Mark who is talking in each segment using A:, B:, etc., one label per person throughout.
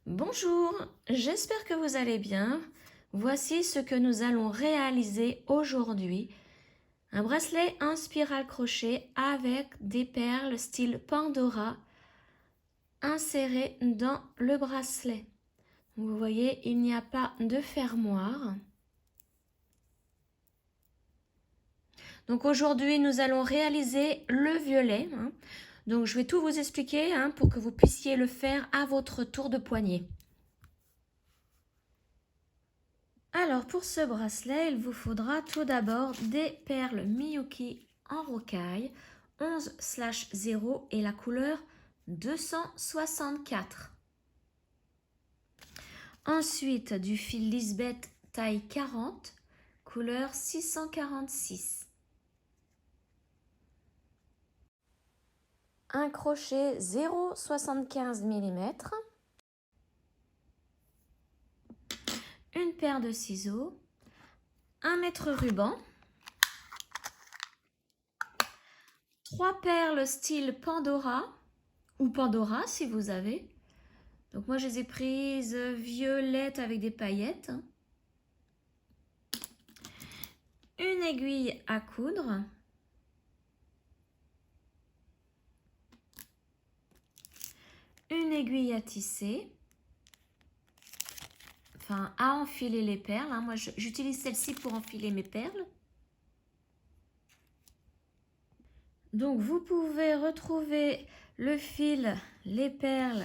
A: Bonjour, j'espère que vous allez bien. Voici ce que nous allons réaliser aujourd'hui. Un bracelet en spirale crochet avec des perles style Pandora insérées dans le bracelet. Vous voyez, il n'y a pas de fermoir. Donc aujourd'hui, nous allons réaliser le violet. Donc je vais tout vous expliquer pour que vous puissiez le faire à votre tour de poignet. Alors pour ce bracelet, il vous faudra tout d'abord des perles Miyuki en rocaille 11/0 et la couleur 264. Ensuite du fil Lisbeth taille 40, couleur 646. Un crochet 0,75 mm. Une paire de ciseaux, un mètre ruban, 3 perles style Pandora ou Pandora si vous avez. Donc moi je les ai prises violettes avec des paillettes. Une aiguille à coudre. Une aiguille à tisser. Enfin à enfiler les perles. Moi j'utilise celle-ci pour enfiler mes perles. Donc vous pouvez retrouver le fil, les perles,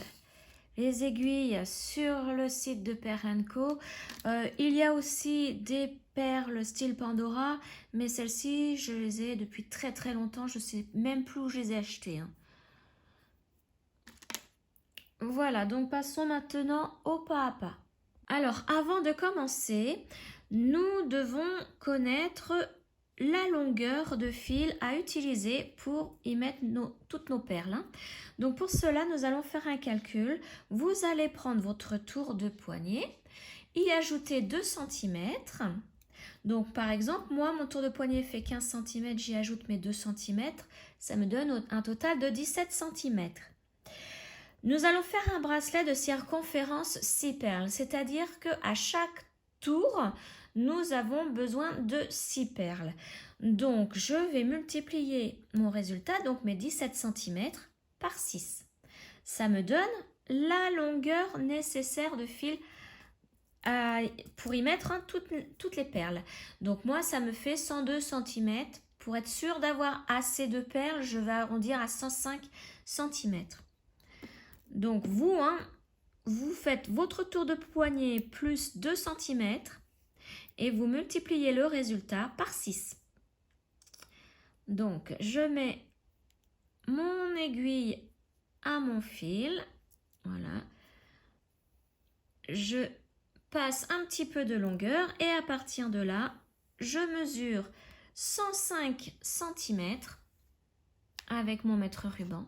A: les aiguilles sur le site de Perle & Co. Il y a aussi des perles style Pandora, mais celles-ci, je les ai depuis très très longtemps. Je ne sais même plus où je les ai achetées. Voilà, donc passons maintenant au pas à pas. Alors, avant de commencer, nous devons connaître la longueur de fil à utiliser pour y mettre toutes nos perles. Donc pour cela, nous allons faire un calcul. Vous allez prendre votre tour de poignet, y ajouter 2 cm. Donc par exemple, moi, mon tour de poignet fait 15 cm, j'y ajoute mes 2 cm. Ça me donne un total de 17 cm. Nous allons faire un bracelet de circonférence 6 perles, c'est-à-dire qu'à chaque tour, nous avons besoin de 6 perles. Donc, je vais multiplier mon résultat, donc mes 17 cm, par 6. Ça me donne la longueur nécessaire de fil pour y mettre toutes les perles. Donc, moi, ça me fait 102 cm. Pour être sûr d'avoir assez de perles, je vais arrondir à 105 cm. Donc, vous faites votre tour de poignet plus 2 cm et vous multipliez le résultat par 6. Donc, je mets mon aiguille à mon fil. Voilà. Je passe un petit peu de longueur et à partir de là, je mesure 105 cm avec mon mètre ruban.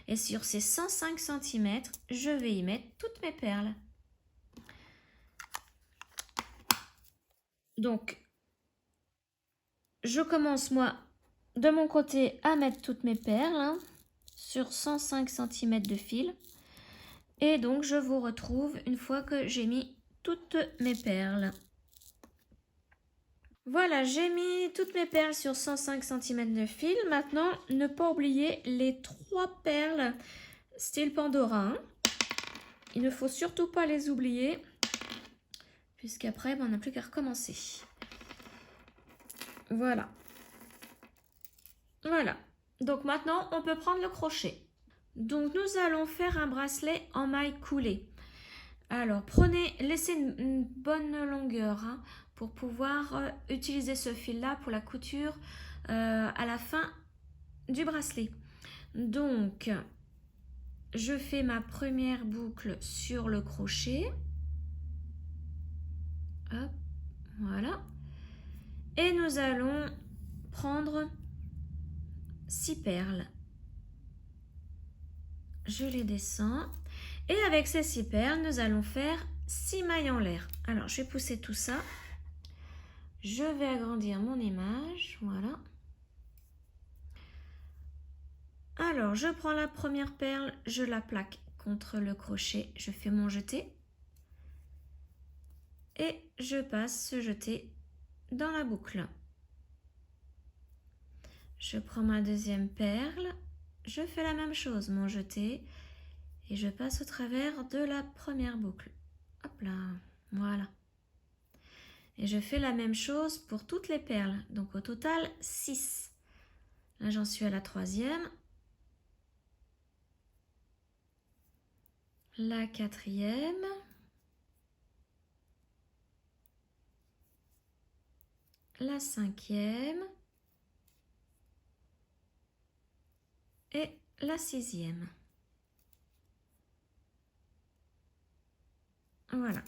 A: Et sur ces 105 cm, je vais y mettre toutes mes perles. Donc, je commence moi de mon côté à mettre toutes mes perles sur 105 cm de fil. Et donc, je vous retrouve une fois que j'ai mis toutes mes perles. Voilà, j'ai mis toutes mes perles sur 105 cm de fil. Maintenant, ne pas oublier les 3 perles style Pandora. Il ne faut surtout pas les oublier, puisqu'après, on n'a plus qu'à recommencer. Voilà. Voilà. Donc maintenant, on peut prendre le crochet. Donc, nous allons faire un bracelet en maille coulée. Alors, laissez une bonne longueur pour pouvoir utiliser ce fil-là pour la couture à la fin du bracelet. Donc, je fais ma première boucle sur le crochet. Hop, voilà. Et nous allons prendre 6 perles. Je les descends. Et avec ces 6 perles, nous allons faire 6 mailles en l'air. Alors, je vais pousser tout ça. Je vais agrandir mon image. Voilà. Alors, je prends la première perle, je la plaque contre le crochet, je fais mon jeté et je passe ce jeté dans la boucle. Je prends ma deuxième perle, je fais la même chose, mon jeté, et je passe au travers de la première boucle. Hop là, voilà. Et je fais la même chose pour toutes les perles, donc au total 6. Là j'en suis à la troisième, la quatrième, la cinquième et la sixième. Voilà.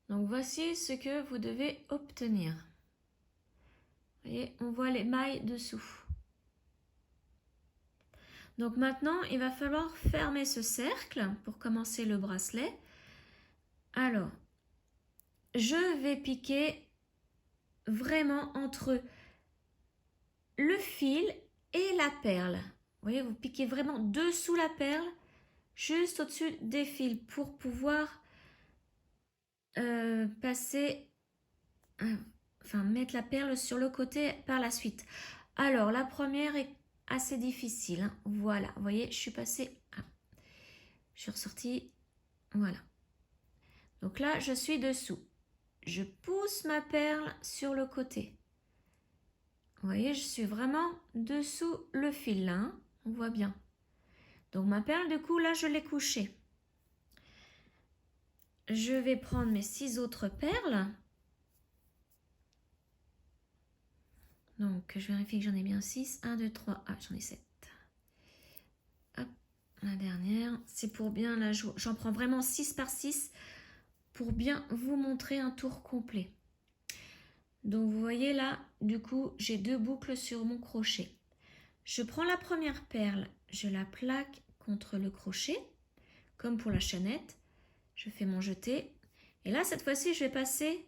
A: Donc voici ce que vous devez obtenir. Vous voyez, on voit les mailles dessous. Donc maintenant, il va falloir fermer ce cercle pour commencer le bracelet. Alors, je vais piquer vraiment entre le fil et la perle. Vous voyez, vous piquez vraiment dessous la perle, juste au-dessus des fils pour pouvoir mettre la perle sur le côté par la suite. Alors, la première est assez difficile. Hein. Voilà, vous voyez, je suis passée... je suis ressortie. Voilà. Donc là, je suis dessous. Je pousse ma perle sur le côté. Vous voyez, je suis vraiment dessous le fil là. Hein. On voit bien. Donc ma perle, du coup, là, je l'ai couchée. Je vais prendre mes 6 autres perles. Donc, je vérifie que j'en ai bien 6. 1, 2, 3. Ah, j'en ai 7. Hop, la dernière. C'est pour bien la jouer. J'en prends vraiment 6 par 6 pour bien vous montrer un tour complet. Donc, vous voyez là, du coup, j'ai 2 boucles sur mon crochet. Je prends la première perle, je la plaque contre le crochet, comme pour la chaînette. Je fais mon jeté. Et là, cette fois-ci, je vais passer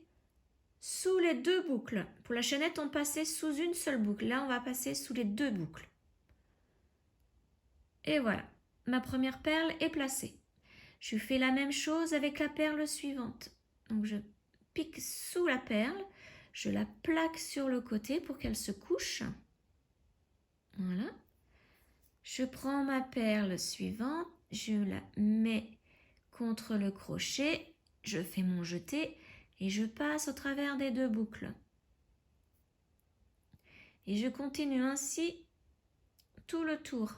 A: sous les 2 boucles. Pour la chaînette, on passait sous une seule boucle. Là, on va passer sous les 2 boucles. Et voilà, ma première perle est placée. Je fais la même chose avec la perle suivante. Donc, je pique sous la perle. Je la plaque sur le côté pour qu'elle se couche. Voilà. Je prends ma perle suivante. Je la mets contre le crochet. Je fais mon jeté. Et je passe au travers des 2 boucles. Et je continue ainsi tout le tour.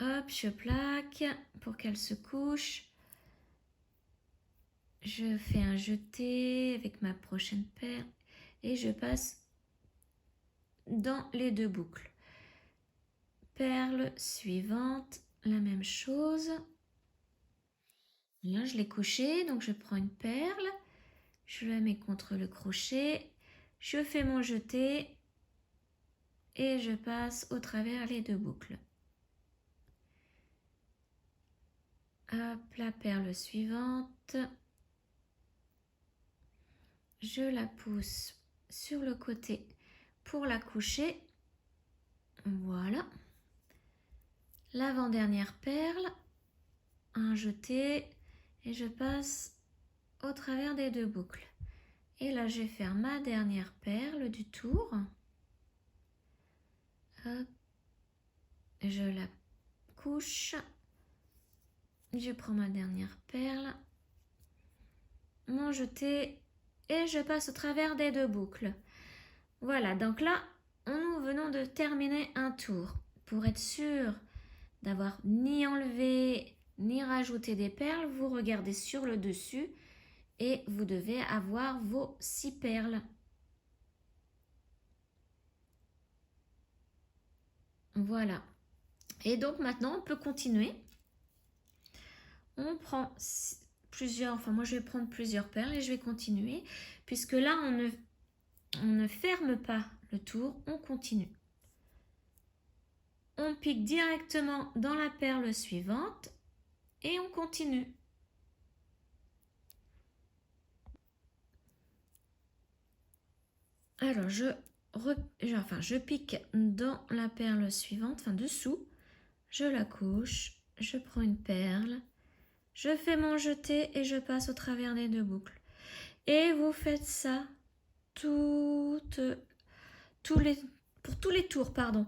A: Hop, je plaque pour qu'elle se couche. Je fais un jeté avec ma prochaine perle. Et je passe dans les 2 boucles. Perle suivante, la même chose. Là, je l'ai couchée, donc je prends une perle, je la mets contre le crochet, je fais mon jeté et je passe au travers les 2 boucles. Hop, la perle suivante, je la pousse sur le côté pour la coucher. Voilà. L'avant-dernière perle, un jeté et je passe au travers des 2 boucles. Et là, je vais faire ma dernière perle du tour. Hop. Je la couche. Je prends ma dernière perle. Mon jeté. Et je passe au travers des 2 boucles. Voilà, donc là, nous venons de terminer un tour. Pour être sûr d'avoir ni enlevé ni rajouté des perles, vous regardez sur le dessus et vous devez avoir vos 6 perles. Voilà. Et donc maintenant, on peut continuer. On prend plusieurs, enfin moi je vais prendre plusieurs perles et je vais continuer. Puisque là, on ne ferme pas le tour, on continue. On pique directement dans la perle suivante et on continue. Alors, je je pique dans la perle suivante, enfin dessous, je la couche, je prends une perle, je fais mon jeté et je passe au travers des 2 boucles. Et vous faites ça pour tous les tours, pardon.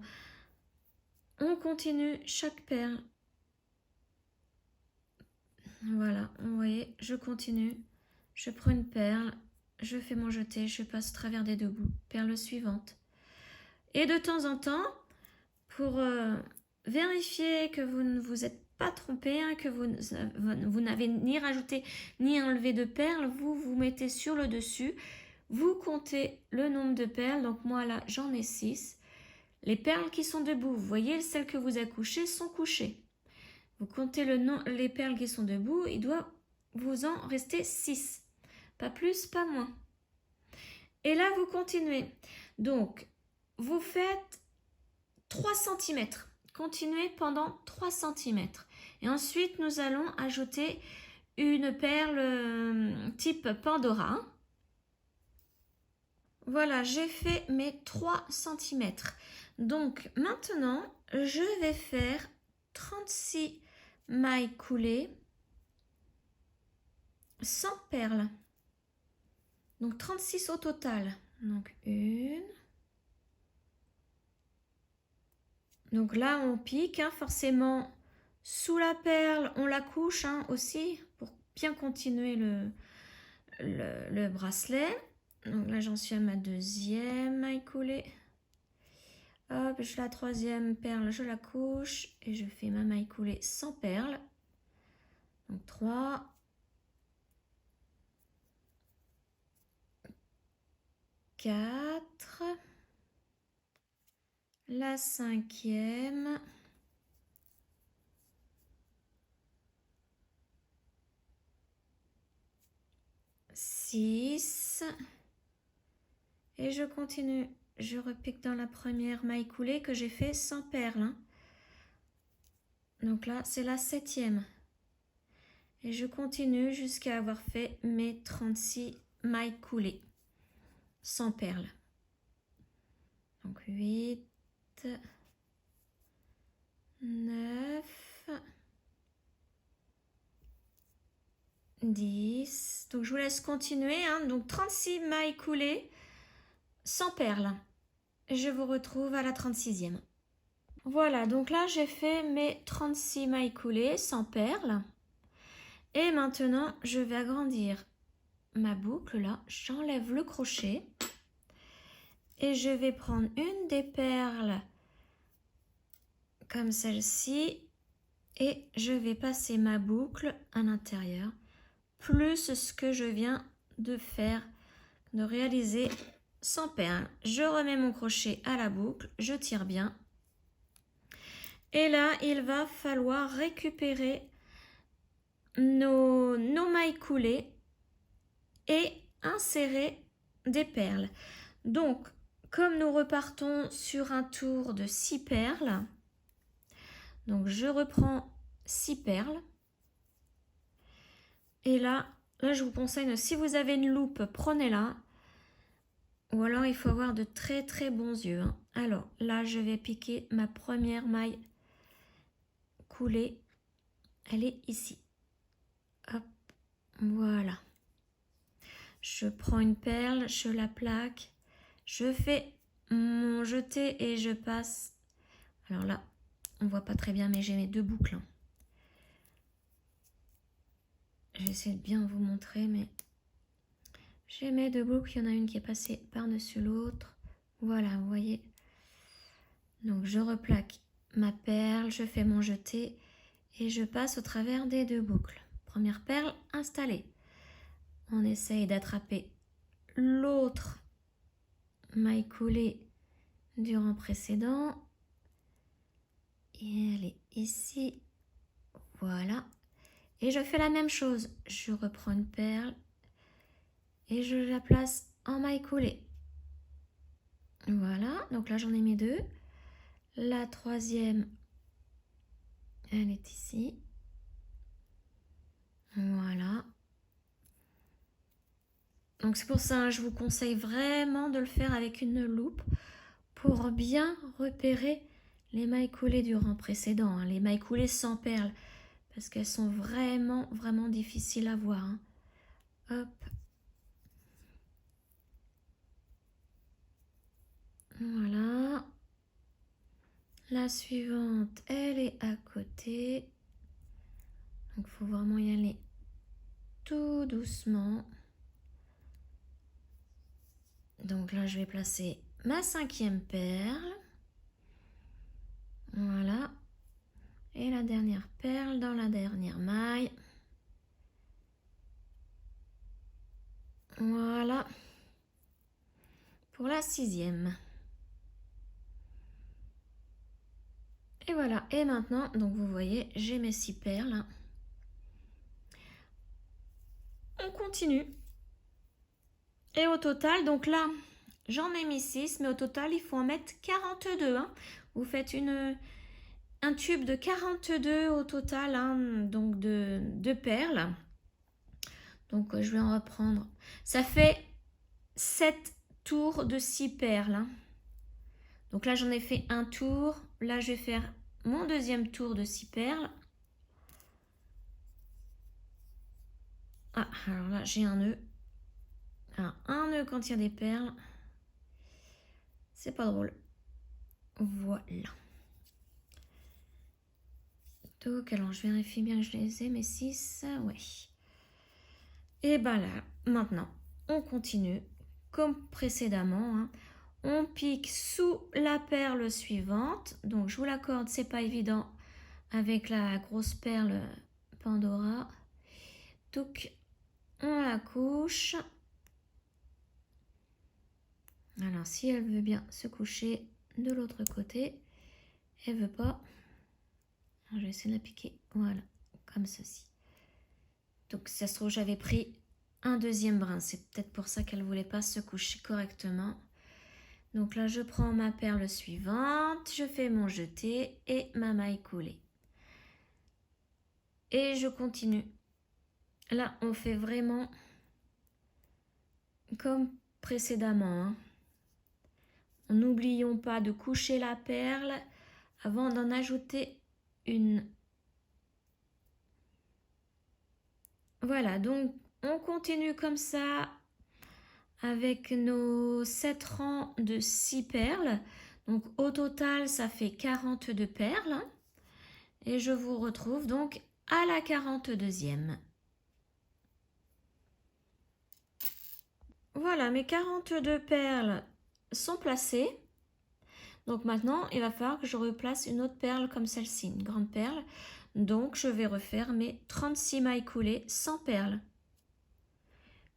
A: On continue chaque perle. Voilà, vous voyez, je continue. Je prends une perle, je fais mon jeté, je passe au travers des 2 bouts. Perle suivante. Et de temps en temps, pour vérifier que vous ne vous êtes pas trompé, hein, que vous n'avez ni rajouté ni enlevé de perles, vous mettez sur le dessus, vous comptez le nombre de perles. Donc moi là, j'en ai 6. Les perles qui sont debout, vous voyez, celles que vous accouchez sont couchées. Vous comptez les perles qui sont debout, il doit vous en rester 6. Pas plus, pas moins. Et là, vous continuez. Donc, vous faites 3 cm. Continuez pendant 3 cm. Et ensuite, nous allons ajouter une perle type Pandora. Voilà, j'ai fait mes 3 cm. Donc, maintenant, je vais faire 36 mailles coulées sans perles. Donc 36 au total. Donc 1. Donc là on pique, hein, forcément sous la perle, on la couche hein, aussi pour bien continuer le bracelet. Donc là j'en suis à ma 2e maille coulée. Hop, la 3e perle, je la couche et je fais ma maille coulée sans perle. Donc 3, 4, la 5e, 6 et je continue. Je repique dans la première maille coulée que j'ai fait sans perle. Hein. Donc là, c'est la 7e. Et je continue jusqu'à avoir fait mes 36 mailles coulées sans perle. Donc 8, 9, 10. Donc je vous laisse continuer. Hein. Donc 36 mailles coulées sans perle. Je vous retrouve à la 36e. Voilà, donc là j'ai fait mes 36 mailles coulées sans perle. Et maintenant, je vais agrandir ma boucle là. J'enlève le crochet. Et je vais prendre une des perles comme celle-ci. Et je vais passer ma boucle à l'intérieur. Plus ce que je viens de faire, de réaliser sans perle. Je remets mon crochet à la boucle. Je tire bien. Et là, il va falloir récupérer nos mailles coulées et insérer des perles. Donc, comme nous repartons sur un tour de 6 perles, donc je reprends 6 perles. Et là, je vous conseille, si vous avez une loupe, prenez-la. Ou alors, il faut avoir de très très bons yeux. Hein. Alors, là, je vais piquer ma première maille coulée. Elle est ici. Hop, voilà. Je prends une perle, je la plaque, je fais mon jeté et je passe. Alors là, on voit pas très bien, mais j'ai mes 2 boucles. Hein. J'essaie de bien vous montrer, mais j'ai mes 2 boucles. Il y en a une qui est passée par-dessus l'autre. Voilà, vous voyez. Donc je replaque ma perle, je fais mon jeté et je passe au travers des 2 boucles. Première perle installée. On essaye d'attraper l'autre maille coulée du rang précédent. Et elle est ici. Voilà. Et je fais la même chose. Je reprends une perle et je la place en maille coulée. Voilà. Donc là, j'en ai mis 2. La 3e, elle est ici. Voilà. Donc c'est pour ça, je vous conseille vraiment de le faire avec une loupe pour bien repérer les mailles coulées du rang précédent, hein, les mailles coulées sans perles, parce qu'elles sont vraiment, vraiment difficiles à voir. Hein. Hop. Voilà. La suivante, elle est à côté. Donc il faut vraiment y aller tout doucement. Donc là, je vais placer ma 5e perle. Voilà. Et la dernière perle dans la dernière maille. Voilà. Pour la 6e. Et voilà. Et maintenant, donc vous voyez, j'ai mes 6 perles. On continue. Et au total, donc là, j'en ai mis 6, mais au total, il faut en mettre 42. Hein. Vous faites un tube de 42 au total, hein, donc de perles. Donc je vais en reprendre. Ça fait 7 tours de 6 perles. Hein. Donc là, j'en ai fait un tour. Là, je vais faire mon deuxième tour de 6 perles. Ah, alors là, j'ai un nœud. Alors, un nœud quand il y a des perles. C'est pas drôle. Voilà. Donc, alors, je vérifie bien que je les ai, mes 6. Ouais. Et ben là, maintenant, on continue comme précédemment. Hein. On pique sous la perle suivante. Donc, je vous l'accorde, c'est pas évident avec la grosse perle Pandora. Donc, on la couche. Alors, si elle veut bien se coucher de l'autre côté, elle veut pas. Alors, je vais essayer de la piquer. Voilà, comme ceci. Donc, ça se trouve, j'avais pris un deuxième brin. C'est peut-être pour ça qu'elle voulait pas se coucher correctement. Donc là, je prends ma perle suivante, je fais mon jeté et ma maille coulée. Et je continue. Là, on fait vraiment comme précédemment. Hein. N'oublions pas de coucher la perle avant d'en ajouter une. Voilà, donc on continue comme ça avec nos 7 rangs de 6 perles. Donc au total, ça fait 42 perles. Hein. Et je vous retrouve donc à la 42e. Voilà, mes 42 perles sont placées. Donc maintenant, il va falloir que je replace une autre perle comme celle-ci, une grande perle. Donc, je vais refaire mes 36 mailles coulées sans perles.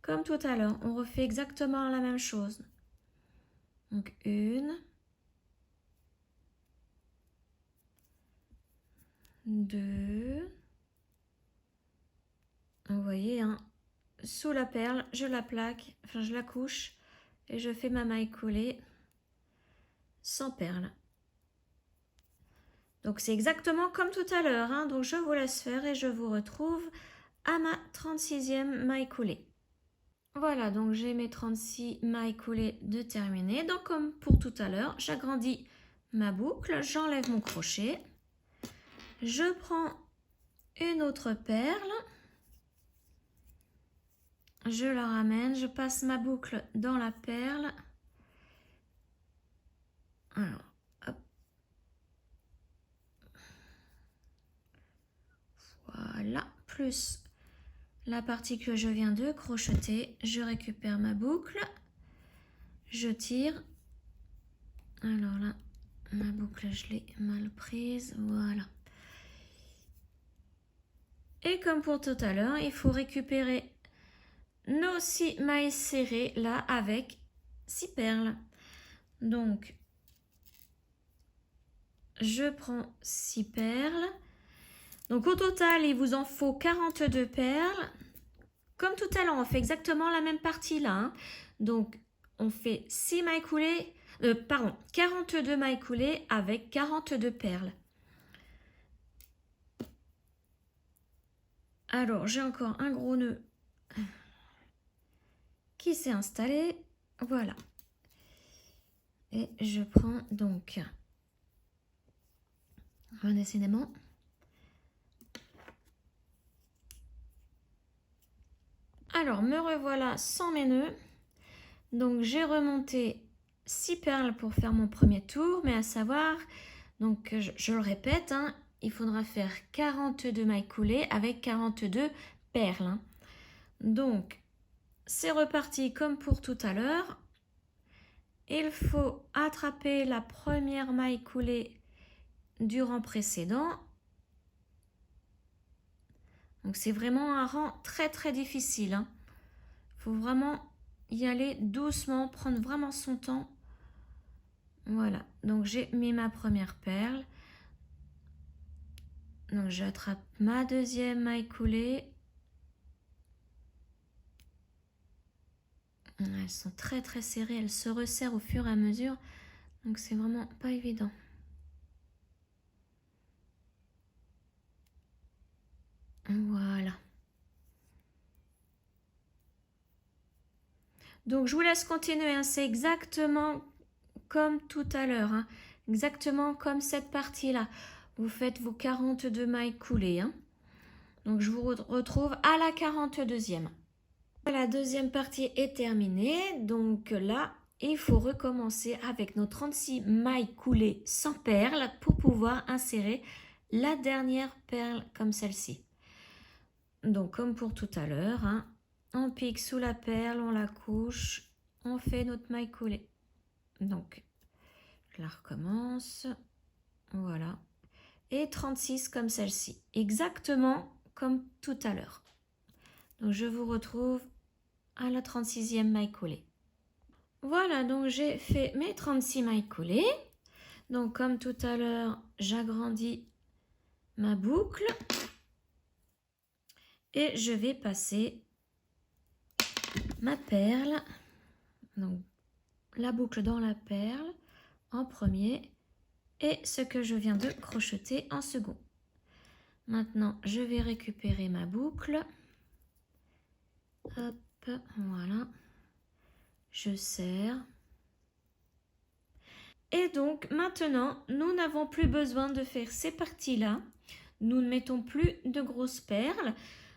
A: Comme tout à l'heure, on refait exactement la même chose. Donc, 1, 2. Vous voyez, hein, sous la perle, je la plaque, enfin je la couche et je fais ma maille coulée sans perles. Donc c'est exactement comme tout à l'heure, hein, donc je vous laisse faire et je vous retrouve à ma 36e maille coulée. Voilà, donc j'ai mes 36 mailles coulées de terminées. Donc comme pour tout à l'heure, j'agrandis ma boucle, j'enlève mon crochet, je prends une autre perle, je la ramène, je passe ma boucle dans la perle. Alors, hop. Voilà, plus la partie que je viens de crocheter, je récupère ma boucle, je tire. Alors là, ma boucle, je l'ai mal prise, voilà. Et comme pour tout à l'heure, il faut récupérer nos 6 mailles serrées là avec 6 perles. Donc, je prends 6 perles. Donc au total, il vous en faut 42 perles. Comme tout à l'heure, on fait exactement la même partie là. Hein. Donc, on fait 6 mailles coulées, 42 mailles coulées avec 42 perles. Alors, j'ai encore un gros nœud qui s'est installé. Voilà. Et je prends donc, décidément, alors me revoilà sans mes nœuds. Donc j'ai remonté 6 perles pour faire mon premier tour, mais à savoir, donc je le répète, hein, il faudra faire 42 mailles coulées avec 42 perles. Hein. Donc c'est reparti comme pour tout à l'heure. Il faut attraper la première maille coulée du rang précédent. Donc c'est vraiment un rang très très difficile. Hein. Faut vraiment y aller doucement, prendre vraiment son temps. Voilà, donc j'ai mis ma première perle. Donc j'attrape ma deuxième maille coulée. Elles sont très très serrées, elles se resserrent au fur et à mesure. Donc c'est vraiment pas évident. Voilà. Donc je vous laisse continuer, hein. C'est exactement comme tout à l'heure, hein. Exactement comme cette partie-là. Vous faites vos 42 mailles coulées. Hein. Donc je vous retrouve à la 42e. La deuxième partie est terminée. Donc là, il faut recommencer avec nos 36 mailles coulées sans perles pour pouvoir insérer la dernière perle comme celle-ci. Donc comme pour tout à l'heure, hein, on pique sous la perle, on la couche, on fait notre maille coulée. Donc je la recommence, voilà, et 36 comme celle-ci, exactement comme tout à l'heure. Donc je vous retrouve à la 36e maille coulée. Voilà, donc j'ai fait mes 36 mailles coulées. Donc comme tout à l'heure, j'agrandis ma boucle et je vais passer ma perle, donc la boucle dans la perle en premier et ce que je viens de crocheter en second. Maintenant, je vais récupérer ma boucle. Hop, voilà. Je serre. Et donc, maintenant, nous n'avons plus besoin de faire ces parties-là. Nous ne mettons plus de grosses perles.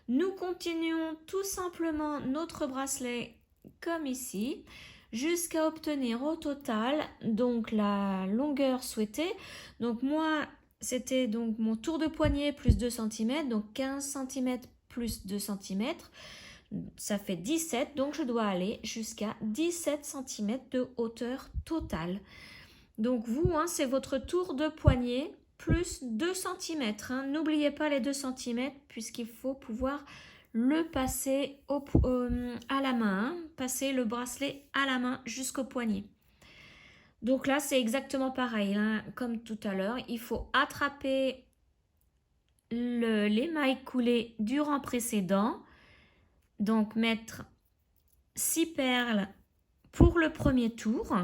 A: Nous continuons tout simplement notre bracelet comme ici, jusqu'à obtenir au total donc la longueur souhaitée. Donc moi, c'était donc mon tour de poignet plus 2 cm, donc 15 cm plus 2 cm. Ça fait 17, donc je dois aller jusqu'à 17 cm de hauteur totale. Donc vous, hein, c'est votre tour de poignet plus 2 cm. Hein. N'oubliez pas les 2 cm puisqu'il faut pouvoir le passer à la main, hein, passer le bracelet à la main jusqu'au poignet. Donc là, c'est exactement pareil, hein, comme tout à l'heure. Il faut attraper les mailles coulées du rang précédent. Donc mettre 6 perles pour le premier tour.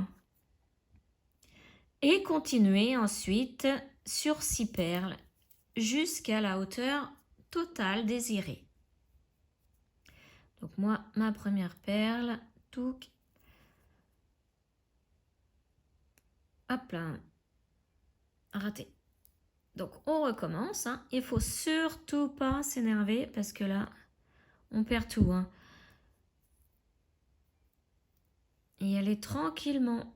A: Et continuer ensuite sur 6 perles jusqu'à la hauteur totale désirée. Donc moi, ma première perle, touc, hop là, raté. Donc on recommence, hein. Il ne faut surtout pas s'énerver parce que là, on perd tout. Hein. Et y aller tranquillement.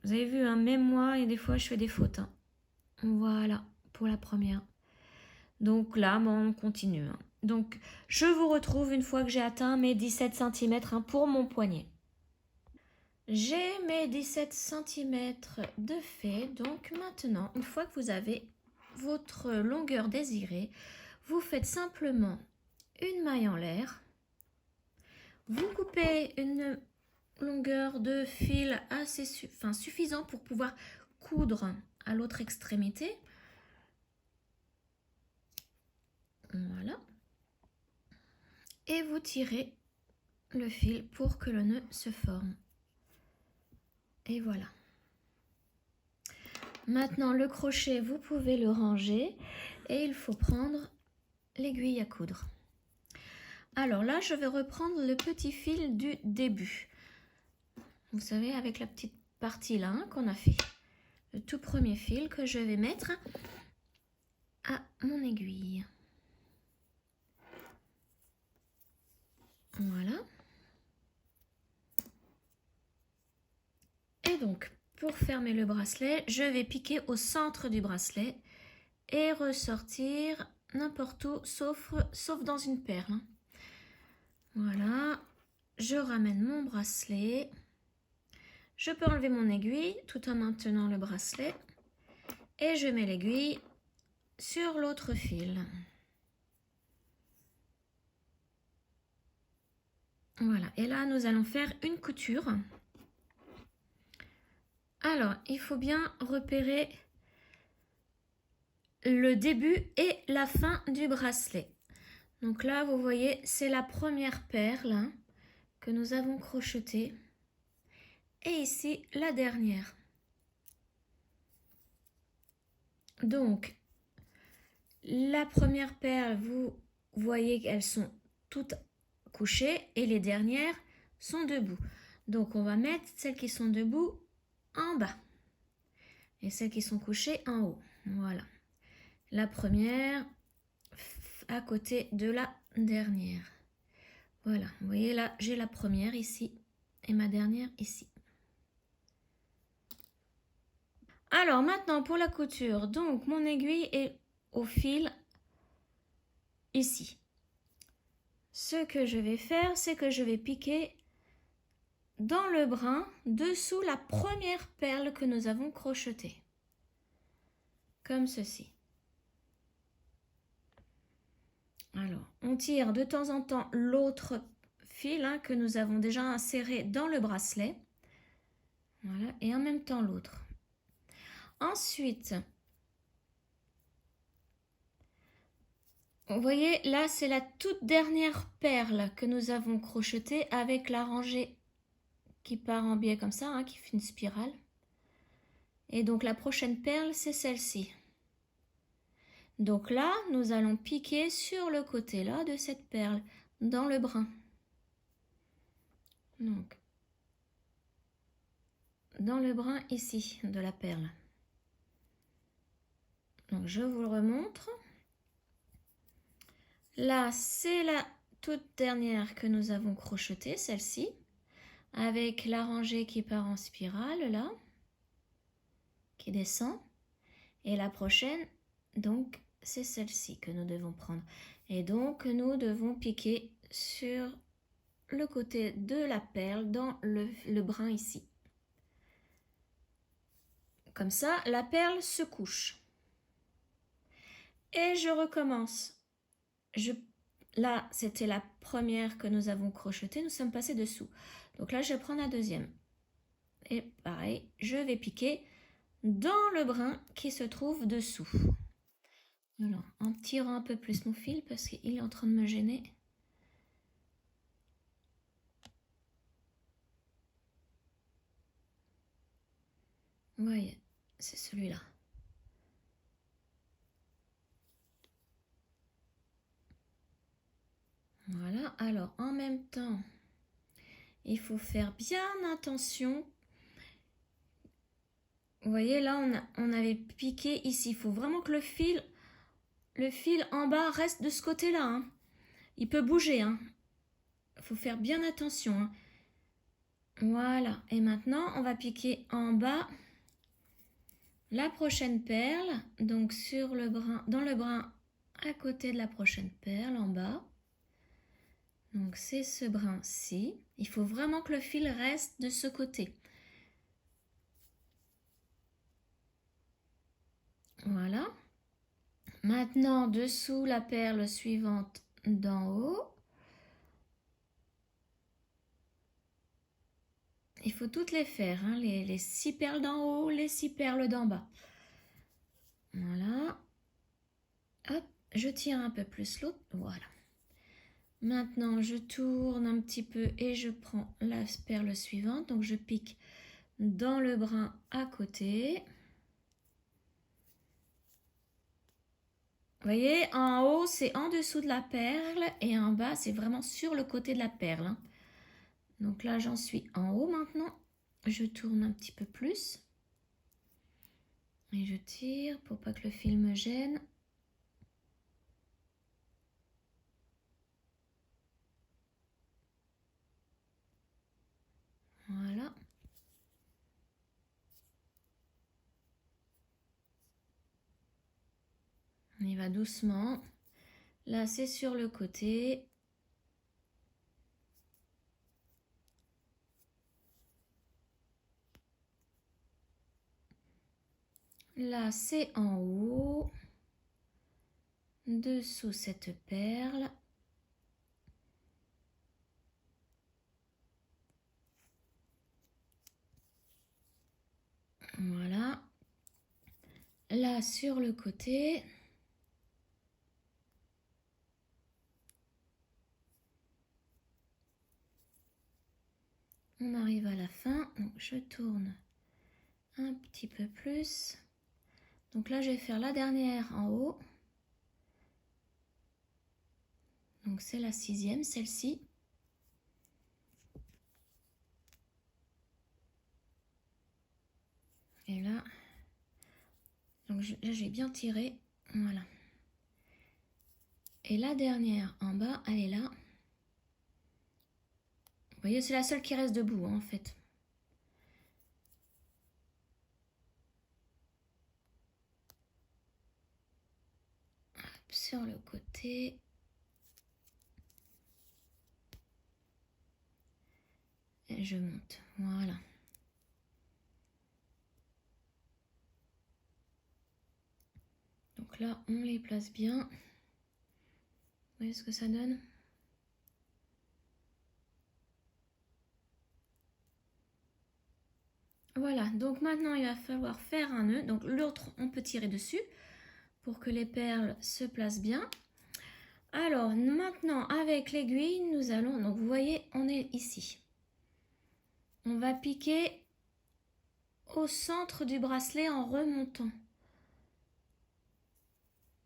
A: Vous avez vu, hein, même moi, et des fois, je fais des fautes. Hein. Voilà, pour la première. Donc là, bon, on continue. Hein. Donc, je vous retrouve une fois que j'ai atteint mes 17 cm hein, pour mon poignet. J'ai mes 17 cm de fait. Donc maintenant, une fois que vous avez votre longueur désirée, vous faites simplement une maille en l'air. Vous coupez une longueur de fil assez suffisant pour pouvoir coudre à l'autre extrémité. Voilà. Et vous tirez le fil pour que le nœud se forme. Et voilà. Maintenant, le crochet, vous pouvez le ranger et il faut prendre l'aiguille à coudre. Alors là, je vais reprendre le petit fil du début. Vous savez, avec la petite partie là qu'on a fait. Le tout premier fil que je vais mettre à mon aiguille. Voilà. Et donc, pour fermer le bracelet, je vais piquer au centre du bracelet et ressortir n'importe où, sauf dans une perle. Voilà, je ramène mon bracelet. Je peux enlever mon aiguille tout en maintenant le bracelet. Et je mets l'aiguille sur l'autre fil. Voilà, et là nous allons faire une couture. Alors, il faut bien repérer le début et la fin du bracelet. Donc là, vous voyez, c'est la première perle que nous avons crochetée. Et ici, la dernière. Donc, la première perle, vous voyez qu'elles sont toutes couchées et les dernières sont debout. Donc, on va mettre celles qui sont debout en bas et celles qui sont couchées en haut. Voilà. La première à côté de la dernière. Voilà, vous voyez là, j'ai la première ici et ma dernière ici. Alors maintenant pour la couture, donc mon aiguille est au fil ici. Ce que je vais faire, c'est que je vais piquer dans le brin dessous la première perle que nous avons crochetée. Comme ceci. Alors, on tire de temps en temps l'autre fil que nous avons déjà inséré dans le bracelet. Voilà, et en même temps l'autre. Ensuite, vous voyez, là, c'est la toute dernière perle que nous avons crochetée avec la rangée qui part en biais comme ça, qui fait une spirale. Et donc, la prochaine perle, c'est celle-ci. Donc là, nous allons piquer sur le côté là de cette perle, dans le brin. Donc, dans le brin ici de la perle. Donc, je vous le remontre. Là, c'est la toute dernière que nous avons crochetée, celle-ci, avec la rangée qui part en spirale, là, qui descend. Et la prochaine, donc, c'est celle-ci que nous devons prendre. Et donc, nous devons piquer sur le côté de la perle dans le brin ici. Comme ça, la perle se couche. Et je recommence. Là, c'était la première que nous avons crochetée. Nous sommes passés dessous. Donc là, je prends la deuxième. Et pareil, je vais piquer dans le brin qui se trouve dessous. Alors, en tirant un peu plus mon fil parce qu'il est en train de me gêner. Vous voyez, c'est celui-là. Voilà, alors en même temps, il faut faire bien attention. Vous voyez, là, on avait piqué ici. Il faut vraiment que le fil en bas reste de ce côté-là. Il peut bouger. Il faut faire bien attention. Voilà, et maintenant, on va piquer en bas la prochaine perle. Donc, sur le brin, dans le brin à côté de la prochaine perle, en bas. Donc, c'est ce brin-ci. Il faut vraiment que le fil reste de ce côté. Voilà. Maintenant, dessous la perle suivante d'en haut. Il faut toutes les faire, les 6 perles d'en haut, les 6 perles d'en bas. Voilà. Hop, je tire un peu plus l'autre. Voilà. Maintenant, je tourne un petit peu et je prends la perle suivante. Donc, je pique dans le brin à côté. Vous voyez, en haut, c'est en dessous de la perle et en bas, c'est vraiment sur le côté de la perle, hein. Donc là, j'en suis en haut maintenant. Je tourne un petit peu plus. Et je tire pour pas que le fil me gêne. Voilà. On y va doucement. Là, c'est sur le côté. Là, c'est en haut. Dessous cette perle. Voilà. Là, sur le côté. On arrive à la fin. Donc, je tourne un petit peu plus. Donc là, je vais faire la dernière en haut. Donc, c'est la 6e, celle-ci. Et là, donc là, j'ai bien tiré. Voilà. Et la dernière en bas, elle est là. Vous voyez, c'est la seule qui reste debout, hein, en fait. Hop, sur le côté. Et je monte. Voilà. Donc là, on les place bien. Vous voyez ce que ça donne? Voilà, donc maintenant il va falloir faire un nœud. Donc l'autre, on peut tirer dessus pour que les perles se placent bien. Alors maintenant, avec l'aiguille, nous allons... Donc vous voyez, on est ici. On va piquer au centre du bracelet en remontant.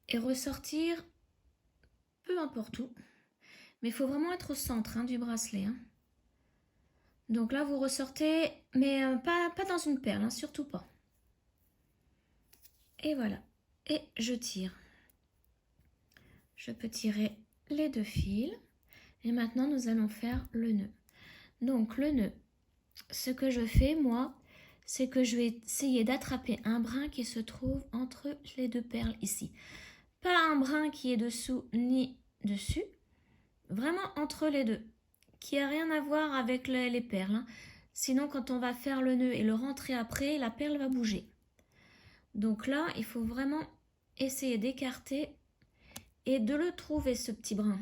A: Et ressortir, peu importe où. Mais il faut vraiment être au centre, hein, du bracelet, hein. Donc là, vous ressortez, mais pas dans une perle, hein, surtout pas. Et voilà. Et je tire. Je peux tirer les 2 fils. Et maintenant, nous allons faire le nœud. Donc, le nœud, ce que je fais, moi, c'est que je vais essayer d'attraper un brin qui se trouve entre les 2 perles ici. Pas un brin qui est dessous ni dessus. Vraiment entre les deux. Qui n'a rien à voir avec les perles, hein. Sinon, quand on va faire le nœud et le rentrer après, la perle va bouger. Donc là, il faut vraiment essayer d'écarter et de le trouver, ce petit brin.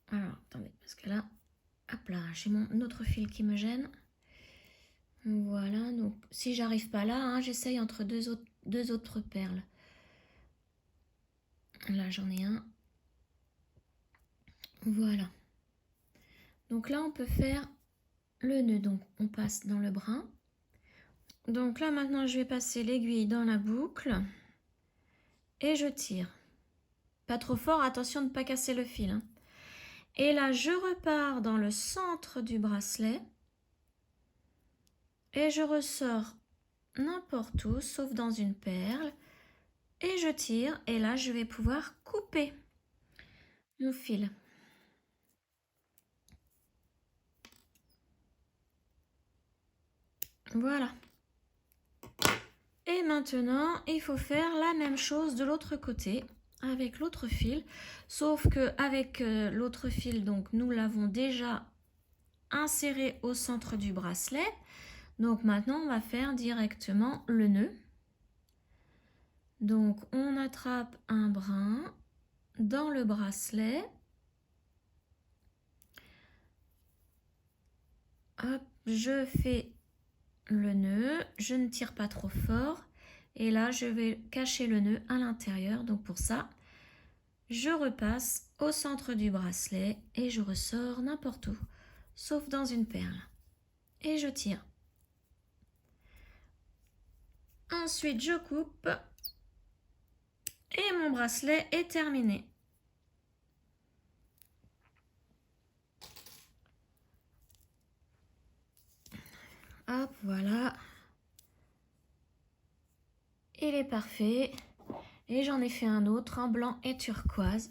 A: Alors, attendez, parce que là, hop là, j'ai mon autre fil qui me gêne. Voilà, donc si j'arrive pas là, hein, j'essaye entre deux autres perles. Là, j'en ai un. Voilà. Donc là, on peut faire le nœud. Donc, on passe dans le brin. Donc là, maintenant, je vais passer l'aiguille dans la boucle. Et je tire. Pas trop fort, attention de ne pas casser le fil, hein. Et là, je repars dans le centre du bracelet. Et je ressors n'importe où, sauf dans une perle. Et je tire. Et là, je vais pouvoir couper mon fil. Voilà. Et maintenant, il faut faire la même chose de l'autre côté avec l'autre fil. Sauf que avec l'autre fil, donc nous l'avons déjà inséré au centre du bracelet. Donc maintenant, on va faire directement le nœud. Donc on attrape un brin dans le bracelet. Hop, je fais le nœud, je ne tire pas trop fort. Et là, je vais cacher le nœud à l'intérieur. Donc pour ça, je repasse au centre du bracelet et je ressors n'importe où, sauf dans une perle. Et je tire. Ensuite, je coupe. Et mon bracelet est terminé. Hop, voilà. Il est parfait. Et j'en ai fait un autre en blanc et turquoise.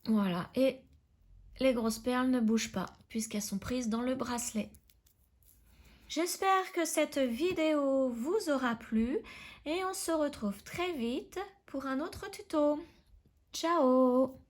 A: Voilà. Et les grosses perles ne bougent pas puisqu'elles sont prises dans le bracelet. J'espère que cette vidéo vous aura plu et on se retrouve très vite pour un autre tuto. Ciao!